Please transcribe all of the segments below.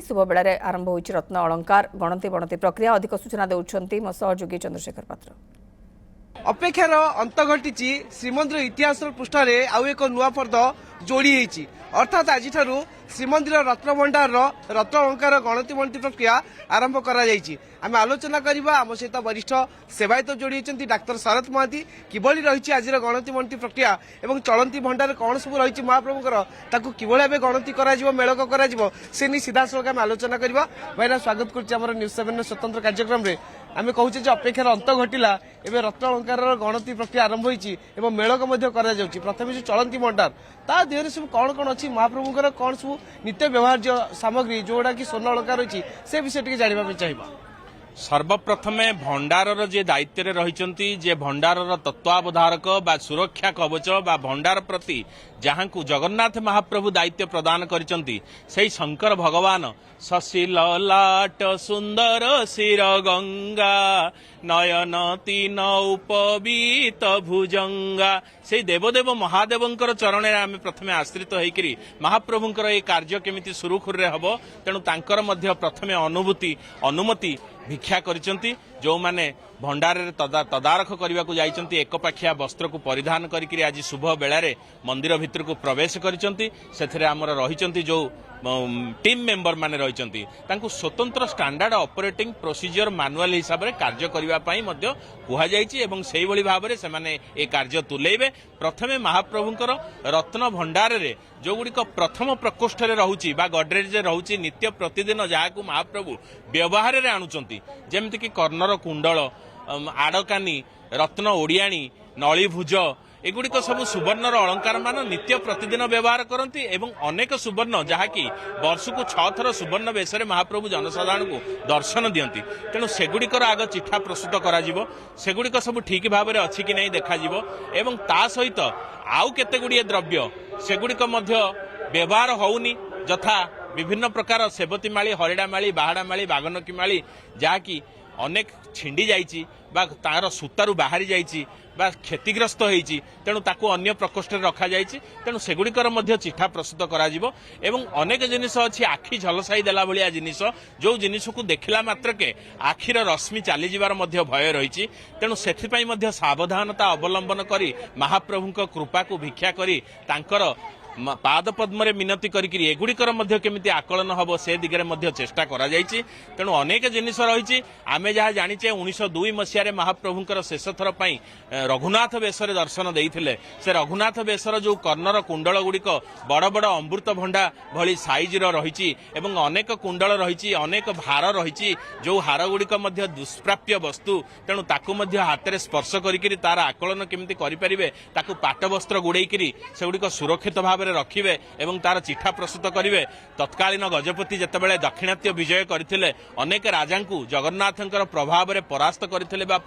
शुभ बेला आरंभ हो रत्न अलंकार गणति बणति प्रक्रिया अधिक सूचना देउछंती मो सहयोगी चंद्रशेखर पात्र। अपेक्षार अंत घटी श्रीमंदिर इतिहास पृष्ठे आउ एक नुआ पर्द जोड़ी होती अर्थात आज श्रीमंदिर रत्न भंडार रत्न अलंकार गणति बणति प्रक्रिया आरंभ आम आलोचना करवा आम सहित वरिष्ठ सेवायत जोड़ी होती डाक्तर शरद महांती किभली रही आज गणति बणति प्रक्रिया एवं चलती भंडार कौन सब रही महाप्रभुଙ୍କର ताकू किभली भाव गणति कर मेलक कर सीधा सड़क आम आलोचना करवा भाईना स्वागत कर न्यूज 7 स्वतंत्र कार्यक्रम में आम कहूचे अपेक्षार अंत घटिला एवं रत्न अलंकार गणति प्रक्रिया आरंभ होती मेलक प्रथम जो चलती भंडार ता देहरे सब कौन कौन अच्छी महाप्रभुଙ୍କର कौन सब नित्य व्यवहार्य सामग्री जोड़ा कि स्वर्ण अलंकार रही से विषय टी जानवा चाहिए। सर्वप्रथमे भंडारर जे दायित्व रही जे भंडारर तत्वावधारक बा सुरक्षा कवच बा भंडार प्रति जहाँ को जगन्नाथ महाप्रभु दायित्व प्रदान करिसंती सेही शंकर भगवान शशि ललाट सुंदर शिर गंगा नयन तीन उपवीत भुजंगा से देवदेव महादेवंकर चरण आम प्रथमे आश्रित होइकरी महाप्रभुंकर ए कार्य केमिति सुरुखुरे हबो तेणु तांकर मध्य प्रथमे अनुमति भिक्षा करिसंती जो माने भंडार तदारख करने को जाइचंती एकपाखिया वस्त्र को परिधान करिकरी आज शुभ बेलारे मंदिर भितर को प्रवेश करिसंती सेथरे हमर रहिचंती जो टीम मेंबर माने रहिचंती तांकु स्वतंत्र स्टैंडर्ड ऑपरेटिंग प्रोसीजर मैनुअल हिसाब रे कार्य करिवा पई मध्य कुहा जाइछि एवं सेही भली भाव रे सेमाने ए कार्य तुलेबे। प्रथमे महाप्रभुंकर रत्न भंडार रे जो गुड़िक प्रथम प्रकोष्ठ रे रहउछि बा गडरेज रे रहउछि नित्य प्रतिदिन जाहाकु महाप्रभु व्यवहार रे आणुचंती जेमति कि कर्णर कुंडल आड़कानी रत्न ओडियाणी नळीभुज एगुड़िक सब सुवर्णर अलंकार मान नित्य प्रतिदिन व्यवहार करती एवं अनेक सुवर्ण जहाँकि वर्ष को 6 थर सुवर्ण बेश महाप्रभु जनसाधारण को दर्शन दियंती तेणु सेगुड़िकर आग चिठा प्रस्तुत करा सेगुड़िक सब ठीक भाव में अच्छी कि नहीं देखा एवं ता सहित आउ केते गुड़िए द्रव्य सेगुड़िक मध्य व्यवहार होउनी यथा विभिन्न प्रकार सेबती माली हरिड़ा माली बाहाड़ा माली बागनकी माली जहाँकि अनेक छिंडी जाइछि बा तार सूतारू बाहरी जाइछि बा क्षतिग्रस्त होइछि तेणु ताकू अन्य प्रकोष्ठ रखा जाइछि तेणु सेगुड़िकर मध्य चिठा प्रस्तुत कराजिबो एवं अनेक जिनिस अछि आखि झलसाई देला भलिया जिनिस जो जिनिस को देखला मात्र के आखिर रश्मि चली जिवार मध्य भय रहिछि तेणु सेथिपई मध्य सावधानता अवलंबन करी महाप्रभुक कृपा को भिक्षा करी तांकर पाद पद्म मिनती करी एगुड़िकर मध्य केमिति आकलन हबो से दिगरे मध्य चेष्टा करा जाइछि तेणु अनेक जिनिस रही आमे जहाँ जानिचे 1902 मसीह महाप्रभुंकर शेष थर पई रघुनाथ बेशरे दर्शन देइथिले से रघुनाथ बेशर जो कर्णर कुंडल गुड़िक बड़ बड़ अमृत भंडा भली साइज रही एवं अनेक कुंडल रही अनेक भार रही जो हार गुड़िक मध्य दुष्प्राप्य वस्तु तेणु ताकू मध्य हाथ स्पर्श करी तार आकलन केमिति करि परिबे ताकू पाट वस्त्र गुड़ेइकरी सेगुड़िक सुरक्षित भाव रखिबे एवं तार चिठा प्रस्तुत करिवे। तत्कालीन गजपति जेतेबेले दक्षिणात्य विजय करथिले अनेक राजांकु जगन्नाथंकर प्रभाव रे परास्त करथिले बा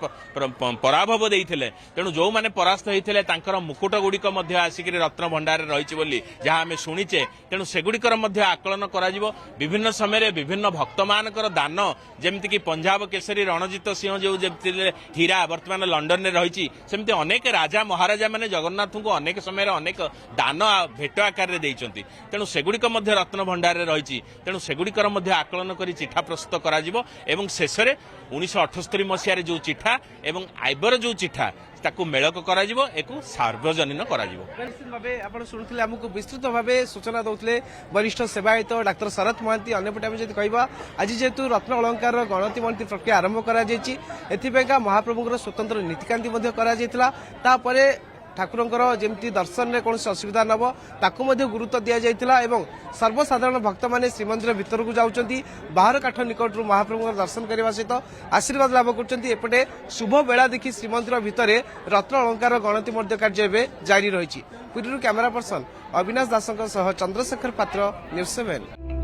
पराभव देइथिले तेणु जो माने परास्त होइथिले तांकर मुकुट गुड़िक मध्य आसिकरी रत्न भंडार रहिछि बोली जहाँ आमे शुणिचे तेणु सेगुड़िकर मध्य आकलन कराजिबो। विभिन्न समय रे विभिन्न भक्त मानकर दान जेमति कि पंजाब केसरी रणजित सिंह जो जेमति हीरा वर्तमान लंडन रे रहिछि सेमति अनेक राजा महाराजा माने जगन्नाथଙ୍କୁ अनेक समय रे अनेक दान भेट आकार रे देइचंती तेणु सेगुड़िक मध्य रत्न भंडार रे रहिछि तेणु सेगुड़िकर मध्य आकलन करी चिठा प्रस्तुत कराजिबो एवं शेष रे 1978 मसीह रे जो चिठा एवं आइबर जो चिठा ताकू मेलक कराजिबो एकु सार्वजनीन कराजिबो। निश्चित भावे आपण सुनुथिले हमकु विस्तृत भावे सूचना दउथिले वरिष्ठ सेवायत डाक्टर शरद महांती अन्यपटे हम जदि कहबा आज जेतु रत्न अलंकार गणति बणति प्रक्रिया आरंभ करा जायछि एथिबेका महाप्रभुଙ୍କର स्वतंत्र नीतिकांति मध्य करा जायतिला तापरे ठाकुरंकर जेमती दर्शन में कौन असुविधा नब ताकू गुरुत्व दि जाइतिला एवं सर्वसाधारण भक्त माने श्रीमंदिर भितर को जाउचंती बाहर काठ निकट महाप्रभु दर्शन करने सहित आशीर्वाद लाभ करचंती एपटे शुभ बेला देखि श्रीमंदिर भितर रत्न अलंकार गणति कार्य जारी रही। पुरीरू कैमरा पर्सन अविनाश दासंक सह चंद्रशेखर पात्र न्यूज 7।